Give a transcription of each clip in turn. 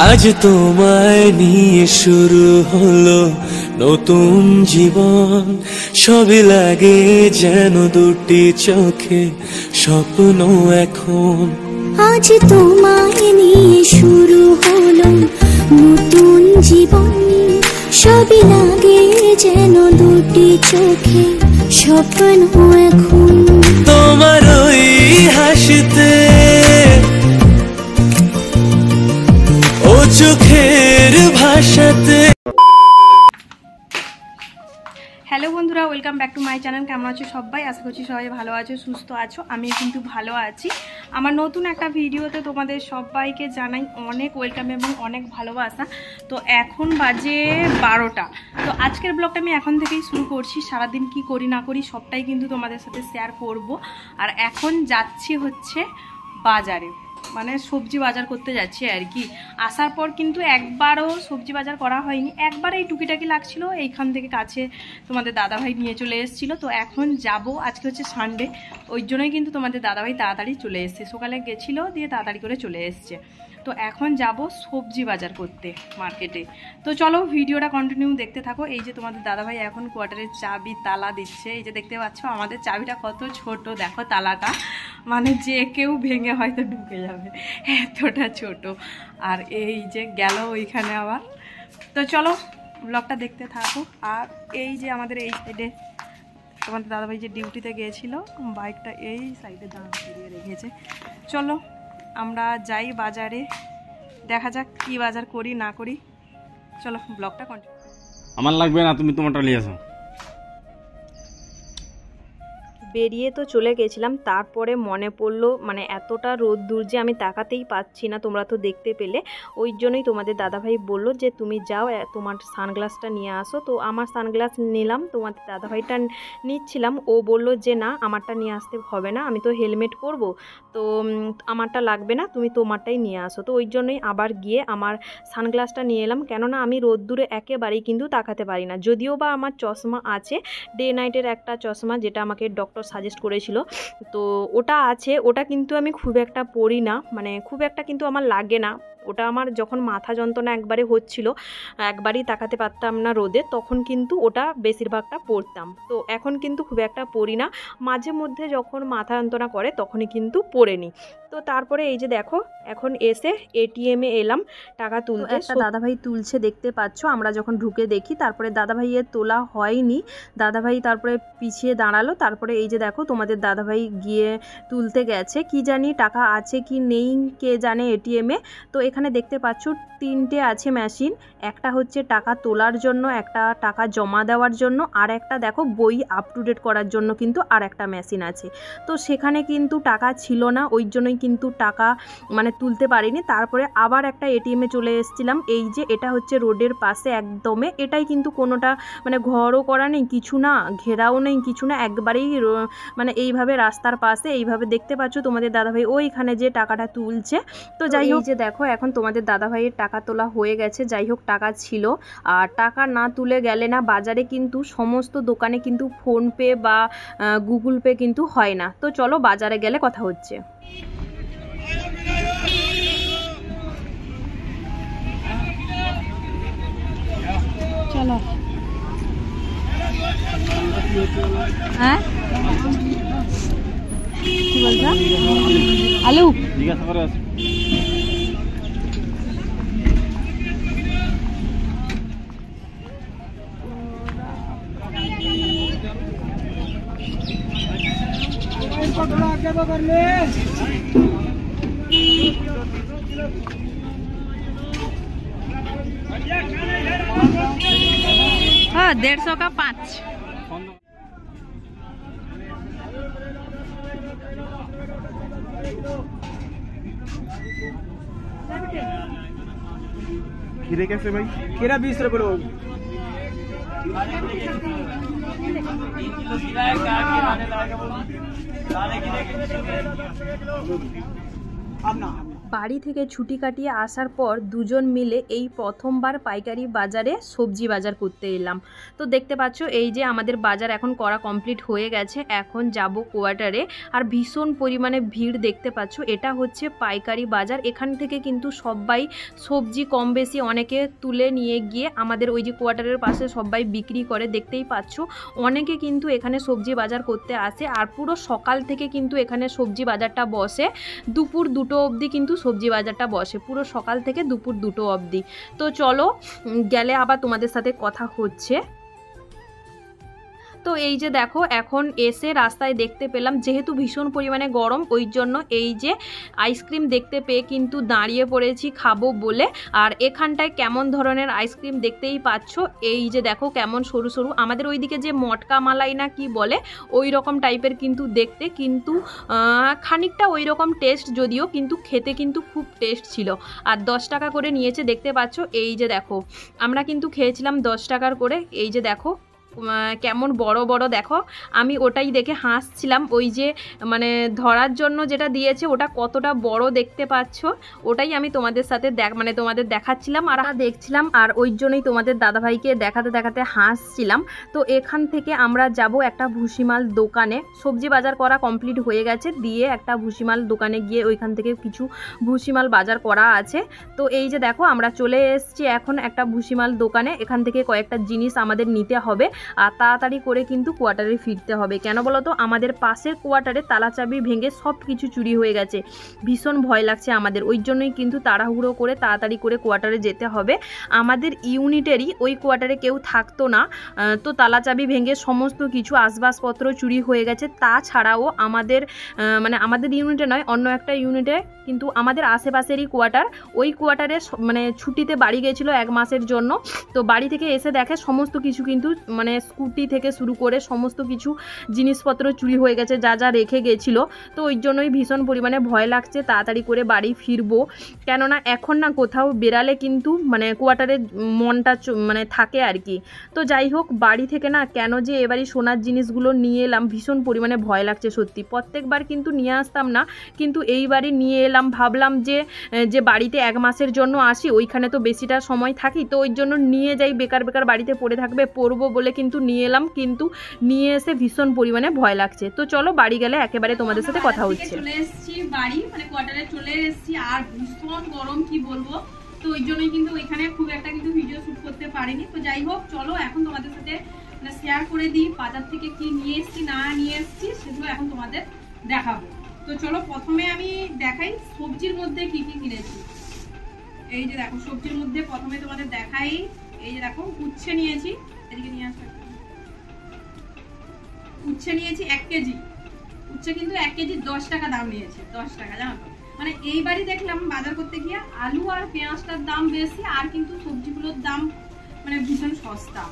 আজ তোমায় নিয়ে শুরু হলো নতুন জীবন, সবই লাগে যেন দুটি চোখে স্বপ্ন এখন। আজ তোমায় নিয়ে শুরু হলো নতুন জীবন, সবই লাগে যেন দুটি চোখে স্বপ্ন এখন। তোমার ওই হাসিতে ও চোখের ভাষাতে। হ্যালো বন্ধুরা, welcome back to my channel. কেমন আছো সবাই? আশা করছি সবাই ভালো আছো, সুস্থ আছো। আমি কিন্তু ভালো আছি। আমার নতুন একটা ভিডিওতে তোমাদের সবাইকে জানাই অনেক ওয়েলকাম এবং অনেক ভালোবাসা। তো এখন বাজে 12টা। তো আজকের ব্লগটা আমি এখন থেকেই শুরু করছি। সারাদিন কি করি না করি সবটাই কিন্তু তোমাদের সাথে শেয়ার করব। আর এখন যাচ্ছি হচ্ছে বাজারে, মানে সবজি বাজার করতে যাচ্ছি আর কি। আসার পর কিন্তু একবারও সবজি বাজার করা হয়নি, একবার এই টুকিটাকি লাগছিল, এইখান থেকে কাছে তোমাদের দাদাভাই নিয়ে চলে এসেছিলো। তো এখন যাব, আজকে হচ্ছে সানডে, ওই জন্যই কিন্তু তোমাদের দাদাভাই তাড়াতাড়ি চলে এসছে। সকালে গেছিলো, দিয়ে তাড়াতাড়ি করে চলে এসছে। তো এখন যাব সবজি বাজার করতে মার্কেটে। তো চলো ভিডিওটা কন্টিনিউ দেখতে থাকো। এই যে তোমাদের দাদাভাই এখন কোয়ার্টারের চাবি তালা দিচ্ছে। এই যে দেখতে পাচ্ছ আমাদের চাবিটা কত ছোট, দেখো তালাটা, মানে যে কেউ ভেঙে হয়তো ঢুকে যাবে, এতটা ছোট। আর এই যে গেল ওইখানে আবার। তো চলো ব্লগটা দেখতে থাকো। আর এই যে আমাদের এই সাইডে তোমাদের দাদাভাই যে ডিউটিতে গিয়েছিল, বাইকটা এই সাইডে দাঁড় করিয়ে রেখেছে। চলো আমরা যাই বাজারে, দেখা যাক কি বাজার করি না করি। চলো ব্লগটা কন্টিনিউ। আমার লাগবে না, তুমি তোমারটা নিয়ে আসো। বেরিয়ে তো চলে গেছিলাম, তারপরে মনে পড়লো মানে এতটা রোদ্দুর যে আমি তাকাতেই পাচ্ছি না, তোমরা তো দেখতে পেলে। ওই জন্যই তোমাদের দাদাভাই বললো যে তুমি যাও তোমার সানগ্লাসটা নিয়ে আসো। তো আমার সানগ্লাস নিলাম, তোমাদের দাদাভাইটা নিচ্ছিলাম। ও বললো যে না আমারটা নিয়ে আসতে হবে না, আমি তো হেলমেট পরবো, তো আমারটা লাগবে না, তুমি তোমারটাই নিয়ে আসো। তো ওই জন্যই আবার গিয়ে আমার সানগ্লাসটা নিয়ে এলাম, কেননা আমি রোদ্দুরে একেবারেই কিন্তু তাকাতে পারি না। যদিও বা আমার চশমা আছে, ডে নাইটের একটা চশমা, যেটা আমাকে ডক্টর সাজেস্ট করেছিল, তো ওটা আছে। ওটা কিন্তু আমি খুব একটা পরি না, মানে খুব একটা কিন্তু আমার লাগে না। ওটা আমার যখন মাথা যন্ত্রণা একবারে হচ্ছিল, একবারই তাকাতে পারতাম না রোদে, তখন কিন্তু ওটা বেশিরভাগটা পরতাম। তো এখন কিন্তু খুব একটা পরি না, মাঝে মধ্যে যখন মাথা যন্ত্রণা করে তখনই কিন্তু পরে নিই। তো তারপরে এই যে দেখো এখন এসে এটিএমে এলাম টাকা তুলতে। একটা দাদাভাই তুলছে দেখতে পাচ্ছ, আমরা যখন ঢুকে দেখি। তারপরে দাদাভাইয়ের তোলা হয়নি, দাদাভাই তারপরে পিছিয়ে দাঁড়ালো। তারপরে এই যে দেখো তোমাদের দাদাভাই গিয়ে তুলতে গেছে, কি জানি টাকা আছে কি নেই কে জানে এটিএমে। তো এখানে দেখতে পাচ্ছ 3টে আছে মেশিন, একটা হচ্ছে টাকা তোলার জন্য, একটা টাকা জমা দেওয়ার জন্য, আর একটা দেখো বই আপ টু ডেট করার জন্য কিন্তু আর একটা মেশিন আছে। তো সেখানে কিন্তু টাকা ছিল না, ওই জন্যই কিন্তু টাকা মানে তুলতে পারিনি। তারপরে আবার একটা এটিএমে চলে এসেছিলাম। এই যে এটা হচ্ছে রোডের পাশে একদমে, এটাই কিন্তু কোনোটা মানে ঘরও করা নেই, কিছু না, ঘেরাও নেই, কিছু না, একবারেই মানে এইভাবে রাস্তার পাশে এইভাবে দেখতে পাচ্ছ তোমাদের দাদাভাই ওইখানে যে টাকাটা তুলছে। তো যাই হোক, যে দেখো এখন তোমাদের দাদাভাইয়ের টাকা তোলা হয়ে গেছে। যাই হোক টাকা ছিল, আর টাকা না তুলে গেলে না বাজারে কিন্তু সমস্ত দোকানে কিন্তু ফোনপে বা গুগল পে কিন্তু হয় না। তো চলো বাজারে গেলে কথা হচ্ছে। চলো হ্যাঁ কি বলছো? আলু জিজ্ঞাসা করে আসো। हाँ 150 का 5। खीरे कैसे भाई? खीरा 20 रुपए लोग। अब ना বাড়ি থেকে ছুটি কাটিয়ে আসার পর দুজন মিলে এই প্রথমবার পাইকারি বাজারে সবজি বাজার করতে এলাম। তো দেখতে পাচ্ছ এই যে আমাদের বাজার এখন করা কমপ্লিট হয়ে গেছে, এখন যাব কোয়ার্টারে। আর ভীষণ পরিমাণে ভিড় দেখতে পাচ্ছ, এটা হচ্ছে পাইকারি বাজার। এখান থেকে কিন্তু সবাই সবজি কম বেশি অনেকে তুলে নিয়ে গিয়ে আমাদের ওই যে কোয়ার্টারের পাশে সবাই বিক্রি করে, দেখতেই পাচ্ছ। অনেকে কিন্তু এখানে সবজি বাজার করতে আসে, আর পুরো সকাল থেকে কিন্তু এখানে সবজি বাজারটা বসে, দুপুর 2টো অবধি কিন্তু সবজি বাজারটা বসে, পুরো সকাল থেকে দুপুর 2টো অবধি। তো চলো গেলে আবার তোমাদের সাথে কথা হচ্ছে। তো এই যে দেখো এখন এসে রাস্তায় দেখতে পেলাম, যেহেতু ভীষণ পরিমাণে গরম ওই জন্য এই যে আইসক্রিম দেখতে পেয়ে কিন্তু দাঁড়িয়ে পড়েছি খাবো বলে। আর এখানটায় কেমন ধরনের আইসক্রিম দেখতেই পাচ্ছ, এই যে দেখো কেমন সরু সরু, আমাদের ওইদিকে যে মটকা মালাই না কি বলে ওই রকম টাইপের কিন্তু দেখতে, কিন্তু খানিকটা ওই রকম টেস্ট যদিও, কিন্তু খেতে কিন্তু খুব টেস্ট ছিল। আর 10 টাকা করে নিয়েছে দেখতে পাচ্ছ। এই যে দেখো আমরা কিন্তু খেয়েছিলাম 10 টাকার করে। এই যে দেখো কেমন বড় বড়, দেখো আমি ওটাই দেখে হাসছিলাম, ওই যে মানে ধরার জন্য যেটা দিয়েছে ওটা কতটা বড় দেখতে পাচ্ছ, ওটাই আমি তোমাদের সাথে তোমাদের দেখাচ্ছিলাম আর দেখছিলাম, আর ওই জন্যই তোমাদের দাদাভাইকে দেখাতে দেখাতে হাসছিলাম। তো এখান থেকে আমরা যাব একটা ভুসিমাল দোকানে, সবজি বাজার করা কমপ্লিট হয়ে গেছে, দিয়ে একটা ভুসিমাল দোকানে গিয়ে ওইখান থেকে কিছু ভুসিমাল বাজার করা আছে। তো এই যে দেখো আমরা চলে এসেছি এখন একটা ভুসিমাল দোকানে, এখান থেকে কয়েকটা জিনিস আমাদের নিতে হবে আর তাড়াতাড়ি করে কিন্তু কোয়ার্টারে ফিরতে হবে। কেন বলো তো, আমাদের পাশের কোয়ার্টারে তালা চাবি ভেঙে সব কিছু চুরি হয়ে গেছে, ভীষণ ভয় লাগছে আমাদের, ওই জন্যই কিন্তু তাড়াহুড়ো করে তাড়াতাড়ি করে কোয়ার্টারে যেতে হবে। আমাদের ইউনিটেরই ওই কোয়ার্টারে কেউ থাকতো না, তো তালা চাবি ভেঙে সমস্ত কিছু আসবাবপত্র চুরি হয়ে গেছে। তাছাড়াও আমাদের আমাদের ইউনিটে নয়, অন্য একটা ইউনিটে, কিন্তু আমাদের আশেপাশেরই কোয়ার্টার, ওই কোয়ার্টারে ছুটিতে বাড়ি গেছিলো 1 মাসের জন্য। তো বাড়ি থেকে এসে দেখে সমস্ত কিছু কিন্তু স্কুটি থেকে শুরু করে সমস্ত কিছু জিনিসপত্র চুরি হয়ে গেছে, যা যা রেখে গেছিলো। তো ওই জন্যই ভীষণ পরিমাণে ভয় লাগছে, তাড়াতাড়ি করে বাড়ি ফিরবো। কেননা এখন না কোথাও বেরালে কিন্তু কোয়ার্টারে মনটা থাকে আর কি। তো যাই হোক, বাড়ি থেকে না কেন যে এবারই সোনার জিনিসগুলো নিয়ে এলাম, ভীষণ পরিমাণে ভয় লাগছে সত্যি। প্রত্যেকবার কিন্তু নিয়ে আসতাম না, কিন্তু এইবারই নিয়ে এলাম। ভাবলাম যে বাড়িতে 1 মাসের জন্য আসি, ওইখানে তো বেশিটা সময় থাকি, তো ওই জন্য নিয়ে যাই, বেকার বেকার বাড়িতে পড়ে থাকবে, পরবো বলে কিন্তু নিয়ে এলাম, কিন্তু নিয়ে এসে ভীষণ পরিমাণে ভয় লাগছে। তো চলো বাড়ি গেলে একেবারে তোমাদের সাথে কথা হচ্ছে। চলে এসেছি বাড়ি, কোয়ার্টারে চলে এসেছি, আর ভীষণ গরম কি বলবো, তো ওই জন্যই কিন্তু ওইখানে খুব একটা কিন্তু ভিডিও শুট করতে পারিনি। তো যাই হোক, চলো এখন তোমাদের সাথে শেয়ার করে দিই বাজার থেকে কি নিয়ে এসেছি না নিয়ে এসেছি, সেগুলো এখন তোমাদের দেখাবো। তো চলো প্রথমে আমি দেখাই সবজির মধ্যে কি কি কিনেছি। এই যে দেখো সবজির মধ্যে প্রথমে তোমাদের দেখাই, এই যে দেখো উচ্ছে নিয়েছি, এদিকে নিয়ে আসো, উচ্ছে নিয়েছি 1 কেজি। উচ্ছে কিন্তু 1 কেজি 10 টাকা দাম নিয়েছে, 10 টাকা, জানো তো। এইবারই দেখলাম বাজার করতে গিয়ে আলু আর পেঁয়াজটার দাম বেশি, আর কিন্তু সবজিগুলোর দাম ভীষণ সস্তা।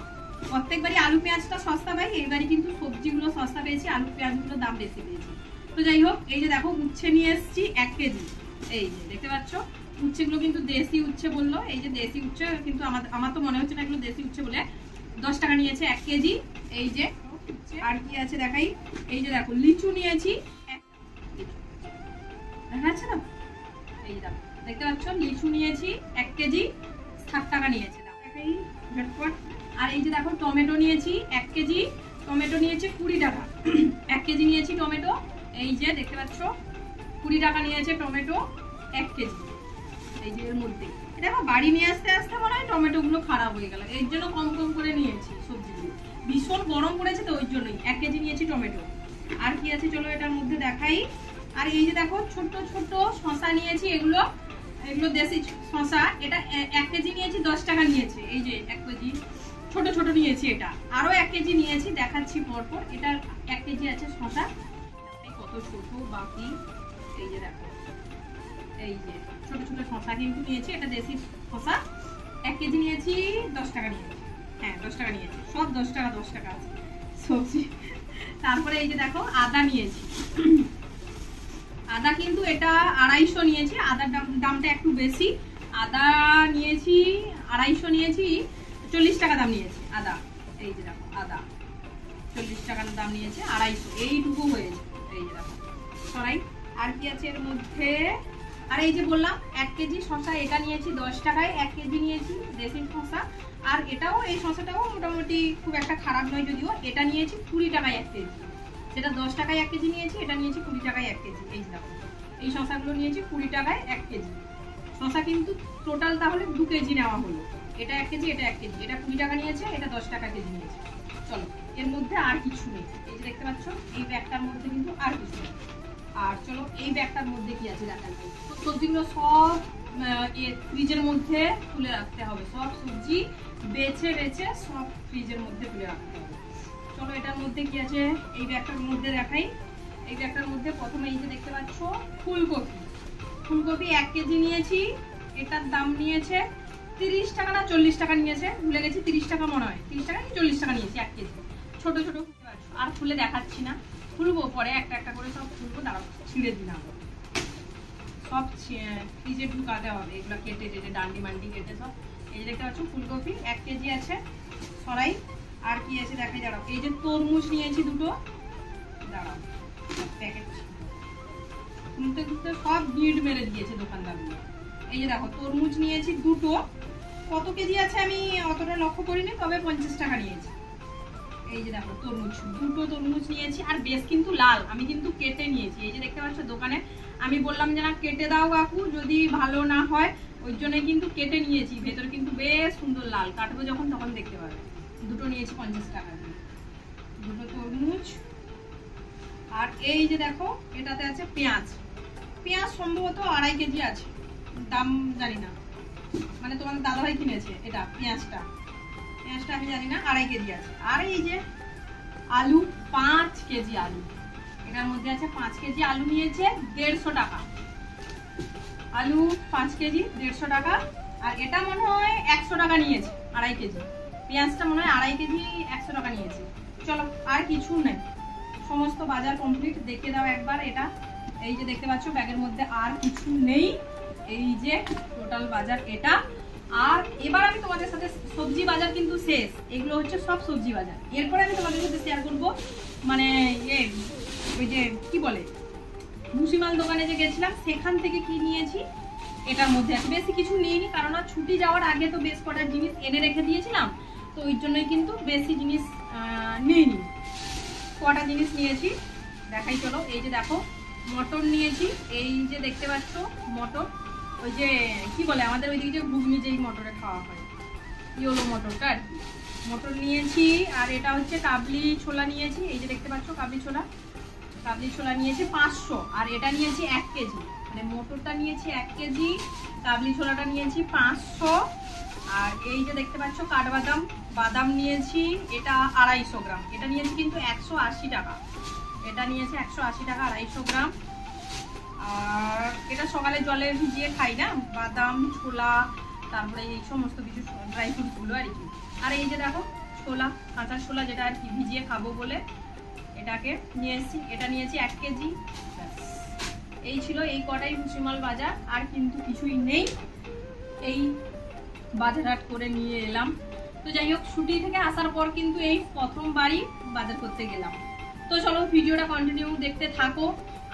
প্রত্যেকবারই আলু পেঁয়াজটা সস্তা পাই, এইবারই কিন্তু সবজিগুলো সস্তা পেয়েছি, আলু পেঁয়াজগুলোর দাম বেশি পেয়েছি। তো যাই হোক, এই যে দেখো উচ্ছে নিয়ে এসেছি 1 কেজি। এই যে দেখতে পাচ্ছ, উচ্ছেগুলো কিন্তু দেশি উচ্ছে বললো, এই যে দেশি উচ্ছে, কিন্তু আমার তো মনে হচ্ছে না এগুলো দেশি উচ্ছে বলে। 10 টাকা নিয়েছে 1 কেজি। এই যে আর কি আছে দেখাই, এই যে দেখো লিচু নিয়েছি, দেখা যাচ্ছে না, এই যে দেখো দেখতে পাচ্ছ লিচু নিয়েছি 1 কেজি, 7 টাকা নিয়েছে, দেখাই ঝটপট। আর এই যে দেখো টমেটো নিয়েছি 1 কেজি, টমেটো নিয়েছে 20 টাকা। 1 কেজি নিয়েছি টমেটো, এই যে দেখতে পাচ্ছ 20 টাকা নিয়েছে টমেটো 1 কেজি। এই যে এর মধ্যে দেখো বাড়ি নিয়ে আসতে আসতে মনে হয় টমেটো গুলো খারাপ হয়ে গেল, এর জন্য কম কম করে নিয়েছি সবজিগুলো, ভীষণ গরম পড়েছে তো ওই জন্যই 1 কেজি নিয়েছি টমেটো। আর কি আছে চলো এটার মধ্যে দেখাই। আর এই যে দেখো ছোট ছোট শসা নিয়েছি, এগুলো দেশি শসা, এটা 1 কেজি নিয়েছি 10 টাকা নিয়েছে। এই যে 1 কেজি ছোট ছোট নিয়েছি, এটা আরো 1 কেজি নিয়েছি, দেখাচ্ছি পরপর। এটা 1 কেজি আছে শসা, কত ছোট বাকি, এই যে দেখো এই যে ছোট ছোট শসা কিন্তু নিয়েছি, এটা দেশি শসা। 1 কেজি নিয়েছি 10 টাকা নিয়েছি, হ্যাঁ 10 টাকা নিয়েছি, সব 10 টাকা 10 টাকা আছে সবজি। তারপরে এই যে দেখো আদা নিয়েছি, আদা কিন্তু এটা 250 নিয়েছি, আদার দামটা একটু বেশি। আদা নিয়েছি 250 নিয়েছি, 40 টাকা দাম নিয়েছি আদা। এই যে দেখো আদা 40 টাকার দাম নিয়েছে, 250, এইটুকু হয়েছে। এই যে দেখো সরাই। আর কি আছে এর মধ্যে, আর এই যে বললাম 1 কেজি শসা, এটা নিয়েছি 10 টাকায়, 1 কেজি নিয়েছি দেশি শসা। আর এটাও, এই শসাটাও মোটামুটি খুব একটা খারাপ নয় যদিও, এটা নিয়েছি 20 টাকায় 1 কেজি। সেটা 10 টাকায় 1 কেজি নিয়েছি, এটা নিয়েছি 20 টাকায় 1 কেজি। এই যে দেখো, এই শসাগুলো নিয়েছি 20 টাকায় 1 কেজি। শসা কিন্তু টোটাল তাহলে 2 কেজি নেওয়া হলো। এটা 1 কেজি, এটা 1 কেজি, এটা 20 টাকা নিয়েছে, এটা 10 টাকা কেজি নিয়েছে। চলো, এর মধ্যে আর কিছু নেই। এই যে দেখতে পাচ্ছ, এই ব্যাগটার মধ্যে কিন্তু আর কিছু নেই। আর চলো এই ব্যাগটার মধ্যে কি আছে দেখা যাবে। তো সবজিগুলো সব ফ্রিজের মধ্যে তুলে রাখতে হবে, সব সবজি বেছে বেছে সব ফ্রিজের মধ্যে তুলে রাখতে হবে। চলো এটার মধ্যে কি আছে এই ব্যাগটার মধ্যে দেখাই। এই ব্যাগটার মধ্যে প্রথমে এই যে দেখতে পাচ্ছ ফুলকপি। ফুলকপি 1 কেজি নিয়েছি, এটার দাম নিয়েছে 30 টাকা না 40 টাকা নিয়েছে, ভুলে গেছি, 30 টাকা মনে হয়, 30 টাকা কি 40 টাকা নিয়েছি 1 কেজি। ছোট ছোট আর খুলে দেখাচ্ছি না, খুলবো পরে একটা একটা করে সব খুলবো, দাঁড়াও ছিঁড়ে দিলাম। সব ফ্রিজে ঢুকাতে হবে, এগুলো কেটে কেটে ডান্ডি মান্ডি কেটে সব। এই যে দেখতে পাচ্ছ ফুলকপি 1 কেজি আছে, সরাই। আর কি আছে দেখাই, দাঁড়াও। এই যে তরমুজ নিয়েছি 2টো, দাঁড়াও প্যাকেট খুলতে খুলতে সব বিট মেরে দিয়েছে দোকানদারগুলো। এই যে দেখো তরমুজ নিয়েছি 2টো, কত কেজি আছে আমি অতটা লক্ষ্য করিনি, তবে 50 টাকা নিয়েছি। এই যে দেখো তরমুজ, 2টো তরমুজ নিয়েছি। আর বেশ কিন্তু লাল, আমি কিন্তু কেটে নিয়েছি। এই যে দেখতে পাচ্ছ দোকানে আমি বললাম যে না কেটে দাও কাকু, যদি ভালো না হয়, ওই জন্য কিন্তু কেটে নিয়েছি। ভেতরে কিন্তু বেশ সুন্দর লাল, কাটবো যখন তখন দেখতে পাবে। 2টো নিয়েছি 50 টাকা দিয়ে, 2টো তরমুজ। আর এই যে দেখো এটাতে আছে পেঁয়াজ। পেঁয়াজ সম্ভবত 2.5 কেজি আছে, দাম জানি না, মানে তোমার দাদাভাই কিনেছে এটা পেঁয়াজটা আমি জানি না, 2.5 কেজি আছে। আর এই যে আলু 5 কেজি আলু, এটার মধ্যে আছে 5 কেজি আলু নিয়েছে 150 টাকা। আলু 5 কেজি 150 টাকা। আর এটা মনে হয় 100 টাকা নিয়েছে 2.5 কেজি। পেঁয়াজটা মনে হয় 2.5 কেজি 100 টাকা নিয়েছে। চলো আর কিছু নেই, সমস্ত বাজার কমপ্লিট। দেখে দাও একবার এটা। এই যে দেখতে পাচ্ছ ব্যাগের মধ্যে আর কিছু নেই, এই যে টোটাল বাজার এটা। আর এবার আমি তোমাদের সাথে সবজি বাজার কিন্তু শেষ, এগুলো হচ্ছে সব সবজি বাজার। এরপরে আমি তোমাদের সাথে শেয়ার করব মানে ওই যে কি বলে ভুসিমাল দোকানে যে গেছিলাম সেখান থেকে কি নিয়েছি। এটার মধ্যে আছে, বেশি কিছু নিইনি, কারণ ছুটি যাওয়ার আগে তো বেশ কটা জিনিস এনে রেখে দিয়েছিলাম, তো ওই জন্যই কিন্তু বেশি জিনিস নিইনি। কটা জিনিস নিয়েছি দেখাই চলো। এই যে দেখো মটর নিয়েছি, এই যে দেখতে পাচ্ছ মটর, ওই যে কি বলে আমাদের ওইদিকে যে ঘুগনি যেই মটরে খাওয়া হয়, ইয়েলো মটরটা আর কি, মটর নিয়েছি। আর এটা হচ্ছে কাবলি ছোলা নিয়েছি, এই যে দেখতে পাচ্ছ কাবলি ছোলা নিয়েছি 500। আর এটা নিয়েছি 1 কেজি, মানে মটরটা নিয়েছি 1 কেজি, কাবলি ছোলাটা নিয়েছি 500। আর এই যে দেখতে পাচ্ছ কাঠবাদাম নিয়েছি, এটা 250 গ্রাম, এটা নিয়েছি কিন্তু 180 টাকা, এটা নিয়েছে 180 টাকা 250 গ্রাম। আর এটা সকালে জলে ভিজিয়ে খাই না, বাদাম ছোলা, তারপরে এই সমস্ত কিছু ড্রাই ফ্রুটসগুলো আর কি। আর এই যে দেখো ছোলা, কাঁচা ছোলা, যেটা আর কি ভিজিয়ে খাবো বলে এটাকে নিয়ে এসেছি, এটা নিয়েছি 1 কেজি। এই ছিল এই কটাই ভুসিমাল বাজার, আর কিন্তু কিছুই নেই। এই বাজার হাট করে নিয়ে এলাম। তো যাই হোক, ছুটি থেকে আসার পর কিন্তু এই প্রথমবারই বাজার করতে গেলাম। তো চলো ভিডিওটা কন্টিনিউ দেখতে থাকো,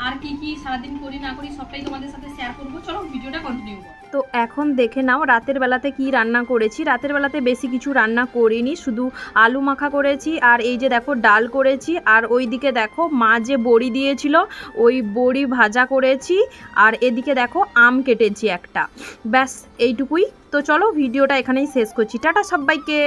আর কি কি সারাদিন করি না করি সবটাই তোমাদের সাথে শেয়ার করবো। চলো ভিডিওটা কন্টিনিউ করো। তো এখন দেখে নাও রাতের বেলাতে কি রান্না করেছি। রাতের বেলাতে বেশি কিছু রান্না করিনি, শুধু আলু মাখা করেছি, আর এই যে দেখো ডাল করেছি, আর ওইদিকে দেখো মা যে বড়ি দিয়েছিল ওই বড়ি ভাজা করেছি, আর এদিকে দেখো আম কেটেছি একটা, ব্যাস এইটুকুই। তো চলো ভিডিওটা এখানেই শেষ করছি, টাটা সবাইকে।